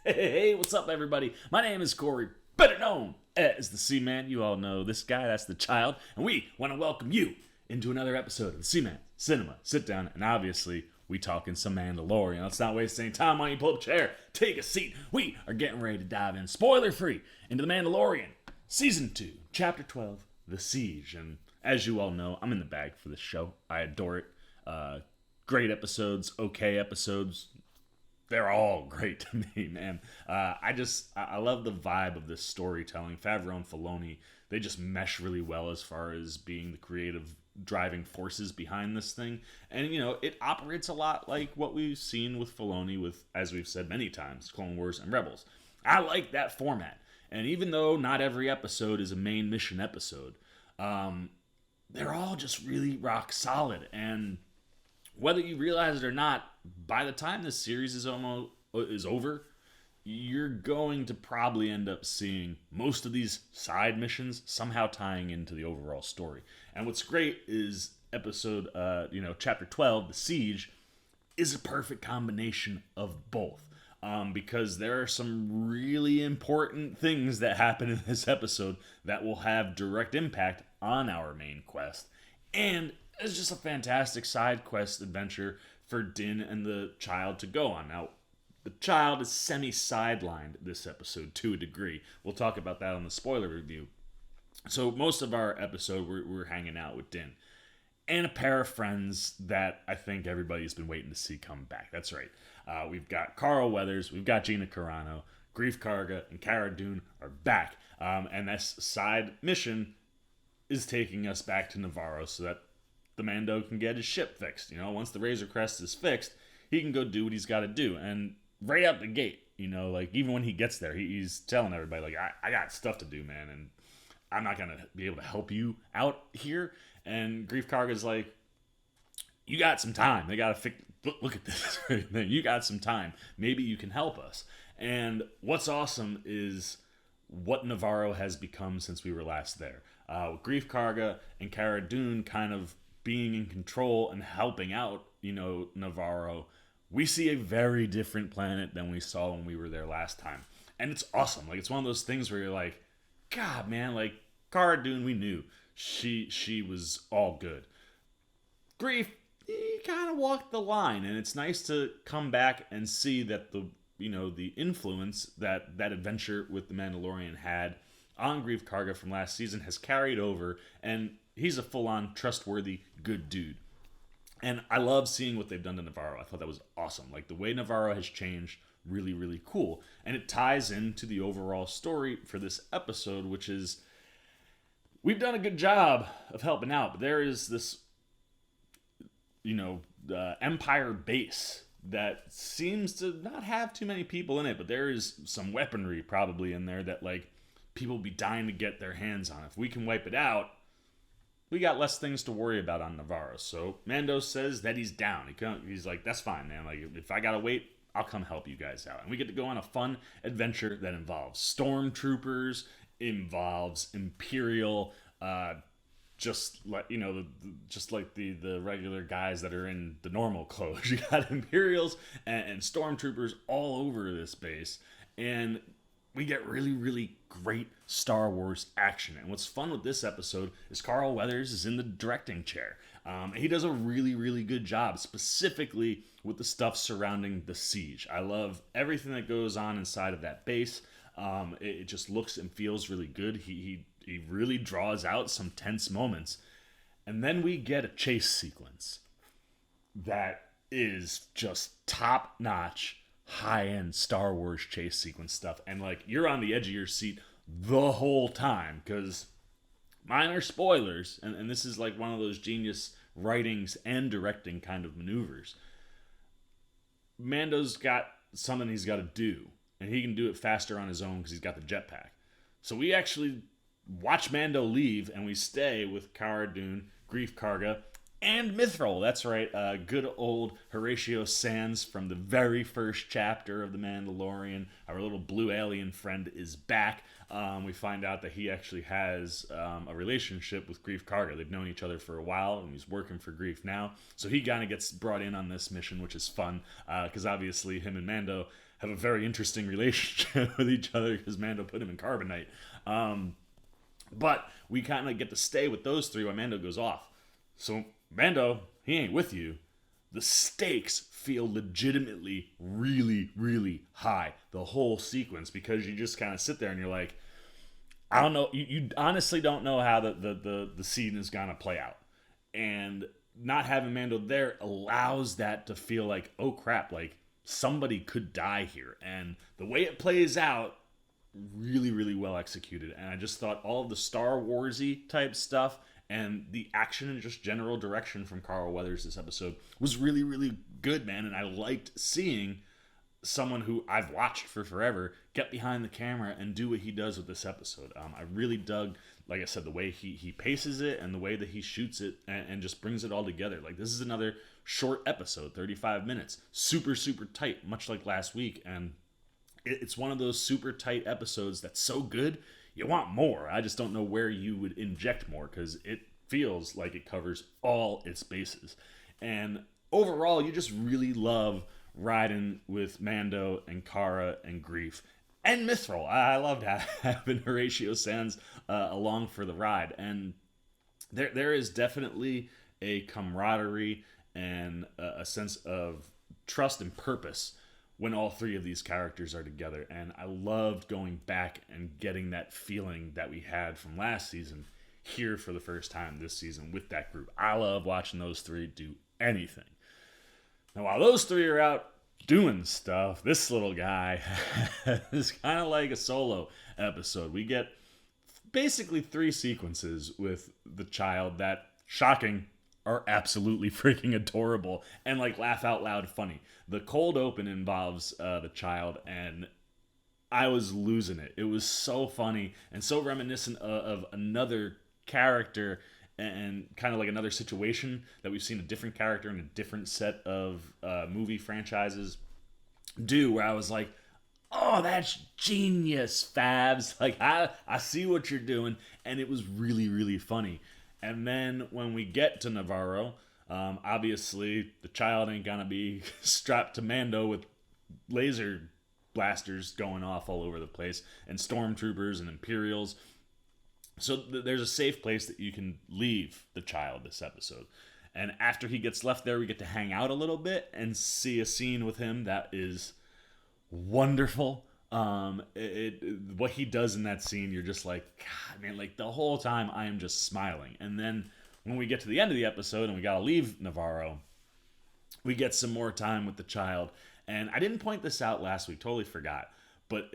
Hey, what's up, everybody? My name is Corey, better known as the Seaman. You all know this guy, that's the child. And we want to welcome you into another episode of the Seaman Cinema Sit-Down. And obviously, we talking some Mandalorian. Let's not waste any time. Why don't you pull up a chair, take a seat. We are getting ready to dive in, spoiler-free, into the Mandalorian. Season 2, Chapter 12, The Siege. And as you all know, I'm in the bag for this show. I adore it. Great episodes, okay episodes. They're all great to me, man. I love the vibe of this storytelling. Favreau and Filoni, they just mesh really well as far as being the creative driving forces behind this thing. And, you know, it operates a lot like what we've seen with Filoni with, as we've said many times, Clone Wars and Rebels. I like that format. And even though not every episode is a main mission episode, they're all just really rock solid. And whether you realize it or not, by the time this series is over, you're going to probably end up seeing most of these side missions somehow tying into the overall story. And what's great is Chapter 12, The Siege, is a perfect combination of both. Because there are some really important things that happen in this episode that will have direct impact on our main quest. And it's just a fantastic side quest adventure for Din and the child to go on. Now, the child is semi-sidelined this episode to a degree. We'll talk about that on the spoiler review. So most of our episode, we're hanging out with Din and a pair of friends that I think everybody's been waiting to see come back. That's right. We've got Carl Weathers, we've got Gina Carano, Greef Karga, and Cara Dune are back. And this side mission is taking us back to Navarro so that the Mando can get his ship fixed. You know, once the Razor Crest is fixed, he can go do what he's got to do. And right out the gate, you know, like even when he gets there, he's telling everybody, like, I got stuff to do, man, and I'm not going to be able to help you out here. And Greef Karga's like, you got some time. They got to fix. Look at this. You got some time. Maybe you can help us. And what's awesome is what Navarro has become since we were last there. With Greef Karga and Cara Dune kind of being in control and helping out, you know, Navarro, we see a very different planet than we saw when we were there last time. And it's awesome. Like, it's one of those things where you're like, God, man, like, Cara Dune, we knew she was all good. Greef, he kind of walked the line, and it's nice to come back and see that the influence that adventure with the Mandalorian had on Greef Karga from last season has carried over, and he's a full-on trustworthy good dude. And I love seeing what they've done to Navarro. I thought that was awesome. Like, the way Navarro has changed, really, really cool. And it ties into the overall story for this episode, which is, we've done a good job of helping out, but there is this, Empire base that seems to not have too many people in it, but there is some weaponry probably in there that, like, people be dying to get their hands on. If we can wipe it out, we got less things to worry about on Navarro. So Mando says that he's down. He's like, that's fine, man. Like, if I gotta wait, I'll come help you guys out. And we get to go on a fun adventure that involves stormtroopers, involves Imperial, just like the regular guys that are in the normal clothes. You got Imperials and stormtroopers all over this base, and we get really, really great Star Wars action. And what's fun with this episode is Carl Weathers is in the directing chair. He does a really, really good job, specifically with the stuff surrounding the siege. I love everything that goes on inside of that base. It just looks and feels really good. He really draws out some tense moments. And then we get a chase sequence that is just top-notch, high-end Star Wars chase sequence stuff. And, like, you're on the edge of your seat the whole time, because mine are spoilers, and this is like one of those genius writings and directing kind of maneuvers. Mando's got something he's got to do, and he can do it faster on his own because he's got the jetpack. So we actually watch Mando leave, and we stay with Cara Dune, Greef Karga, and Mithril. That's right, good old Horatio Sands from the very first chapter of The Mandalorian. Our little blue alien friend is back. We find out that he actually has a relationship with Greef Karga. They've known each other for a while, and he's working for Greef now. So he kind of gets brought in on this mission, which is fun, because obviously him and Mando have a very interesting relationship with each other because Mando put him in carbonite. But we kind of get to stay with those three while Mando goes off. So Mando, he ain't with you. The stakes feel legitimately really, really high the whole sequence, because you just kind of sit there and you're like, I don't know. You honestly don't know how the scene is going to play out. And not having Mando there allows that to feel like, oh crap, like somebody could die here. And the way it plays out, really, really well executed. And I just thought all of the Star Wars-y type stuff and the action and just general direction from Carl Weathers this episode was really, really good, man. And I liked seeing someone who I've watched for forever get behind the camera and do what he does with this episode. I really dug, like I said, the way he paces it and the way that he shoots it and just brings it all together. Like, this is another short episode, 35 minutes, super, super tight, much like last week. And it's one of those super tight episodes that's so good, you want more. I just don't know where you would inject more, because it feels like it covers all its bases. And overall, you just really love riding with Mando and Cara and Greef and Mithril. I loved having Horatio Sands along for the ride. And there is definitely a camaraderie and a sense of trust and purpose when all three of these characters are together. And I loved going back and getting that feeling that we had from last season here for the first time this season with that group. I love watching those three do anything. Now, while those three are out doing stuff, this little guy is kind of like a solo episode. We get basically 3 sequences with the child that, shocking, are absolutely freaking adorable and like laugh out loud funny. The cold open involves the child, and I was losing it. It was so funny and so reminiscent of another character and kind of like another situation that we've seen a different character in a different set of movie franchises do, where I was like, oh, that's genius, Fabs. Like, I see what you're doing. And it was really, really funny. And then when we get to Navarro, obviously the child ain't gonna be strapped to Mando with laser blasters going off all over the place and stormtroopers and Imperials. So there's a safe place that you can leave the child this episode. And after he gets left there, we get to hang out a little bit and see a scene with him that is wonderful. What he does in that scene, you're just like, God, man, like the whole time I am just smiling. And then when we get to the end of the episode and we gotta leave Navarro, we get some more time with the child. And I didn't point this out last week, totally forgot. But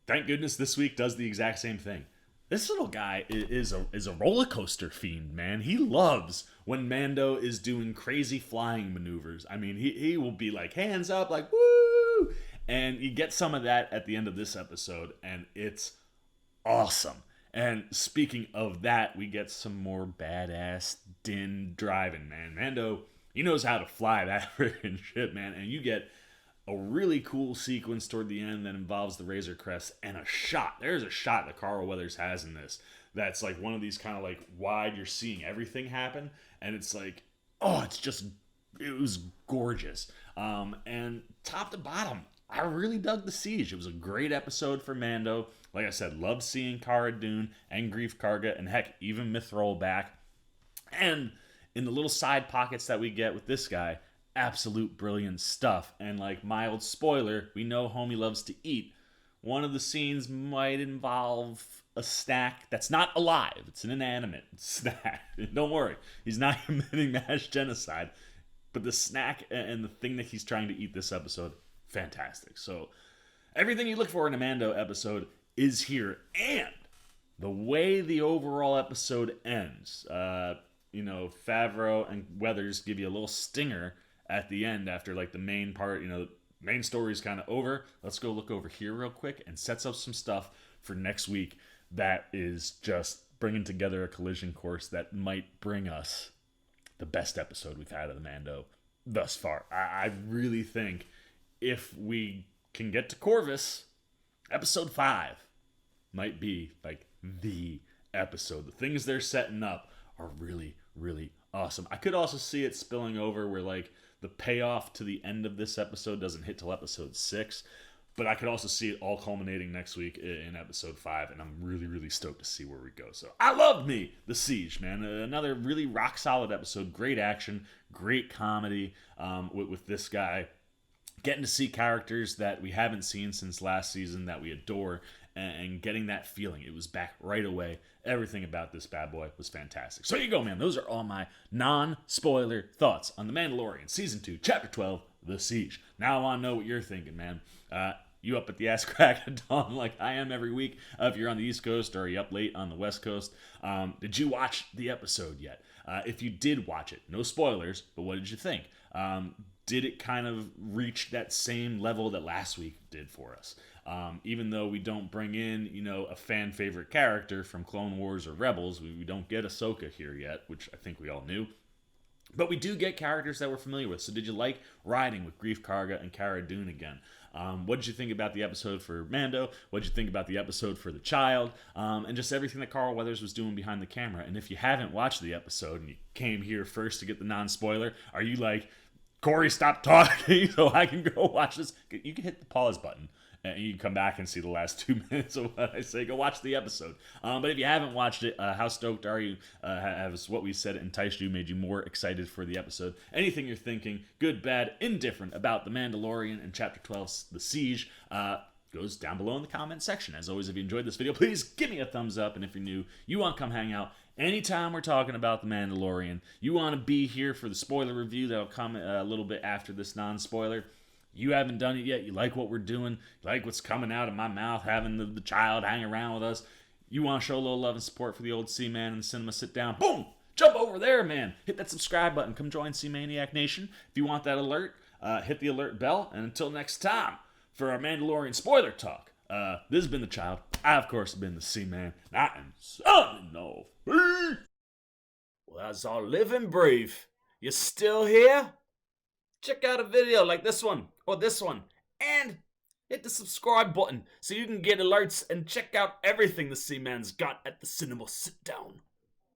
thank goodness this week does the exact same thing. This little guy is a roller coaster fiend, man. He loves when Mando is doing crazy flying maneuvers. I mean, he will be like hands up, like woo! And you get some of that at the end of this episode, and it's awesome. And speaking of that, we get some more badass Din driving, man. Mando, he knows how to fly that freaking ship, man. And you get a really cool sequence toward the end that involves the Razor Crest and a shot. There's a shot that Carl Weathers has in this that's like one of these kind of like wide, you're seeing everything happen, and it's like, oh, it was gorgeous. And top to bottom, I really dug the siege. It was a great episode for Mando. Like I said, loved seeing Cara Dune and Greef Karga, and heck, even Mithril back. And in the little side pockets that we get with this guy, absolute brilliant stuff. And like, mild spoiler, we know homie loves to eat. One of the scenes might involve a snack that's not alive. It's an inanimate snack. Don't worry, he's not committing mass genocide. But the snack and the thing that he's trying to eat this episode, fantastic. So everything you look for in a Mando episode is here. And the way the overall episode ends, Favreau and Weathers give you a little stinger at the end after like the main part, the main story is kind of over. Let's go look over here real quick, and sets up some stuff for next week that is just bringing together a collision course that might bring us the best episode we've had of the Mando thus far. I really think if we can get to Corvus, episode 5 might be like the episode. The things they're setting up are really, really awesome. I could also see it spilling over where like the payoff to the end of this episode doesn't hit till episode 6. But I could also see it all culminating next week in episode 5, and I'm really, really stoked to see where we go. So I loved me, The Siege, man. Another really rock solid episode. Great action, great comedy with this guy. Getting to see characters that we haven't seen since last season that we adore, and getting that feeling. It was back right away. Everything about this bad boy was fantastic. So here you go, man. Those are all my non-spoiler thoughts on The Mandalorian, Season 2, Chapter 12, The Siege. Now I want to know what you're thinking, man. You up at the ass crack of dawn like I am every week? If you're on the East Coast, or are you up late on the West Coast? Did you watch the episode yet? If you did watch it, no spoilers, but what did you think? Did it kind of reach that same level that last week did for us? Even though we don't bring in, a fan favorite character from Clone Wars or Rebels, we don't get Ahsoka here yet, which I think we all knew. But we do get characters that we're familiar with. So did you like riding with Greef Karga and Cara Dune again? What did you think about the episode for Mando? What did you think about the episode for the child? And just everything that Carl Weathers was doing behind the camera. And if you haven't watched the episode and you came here first to get the non-spoiler, are you like, Corey, stop talking so I can go watch this? You can hit the pause button and you can come back and see the last 2 minutes of what I say. Go watch the episode. But if you haven't watched it, how stoked are you? Has what we said enticed you, made you more excited for the episode? Anything you're thinking, good, bad, indifferent about The Mandalorian and Chapter 12, The Siege, goes down below in the comment section. As always, if you enjoyed this video, please give me a thumbs up. And if you're new, you want to come hang out anytime we're talking about The Mandalorian, you want to be here for the spoiler review that'll come a little bit after this non-spoiler. You haven't done it yet. You like what we're doing. You like what's coming out of my mouth, having the child hang around with us. You want to show a little love and support for the old C-Man and the Cinema Sit Down. Boom! Jump over there, man. Hit that subscribe button. Come join C-Maniac Nation. If you want that alert, hit the alert bell. And until next time, for our Mandalorian spoiler talk, this has been the child. I, of course, have been the C-Man. I am signing off. Well, that's all live and breathe. You still here? Check out a video like this one, or this one, and hit the subscribe button so you can get alerts and check out everything the C-Man's got at the Cinema Sit Down.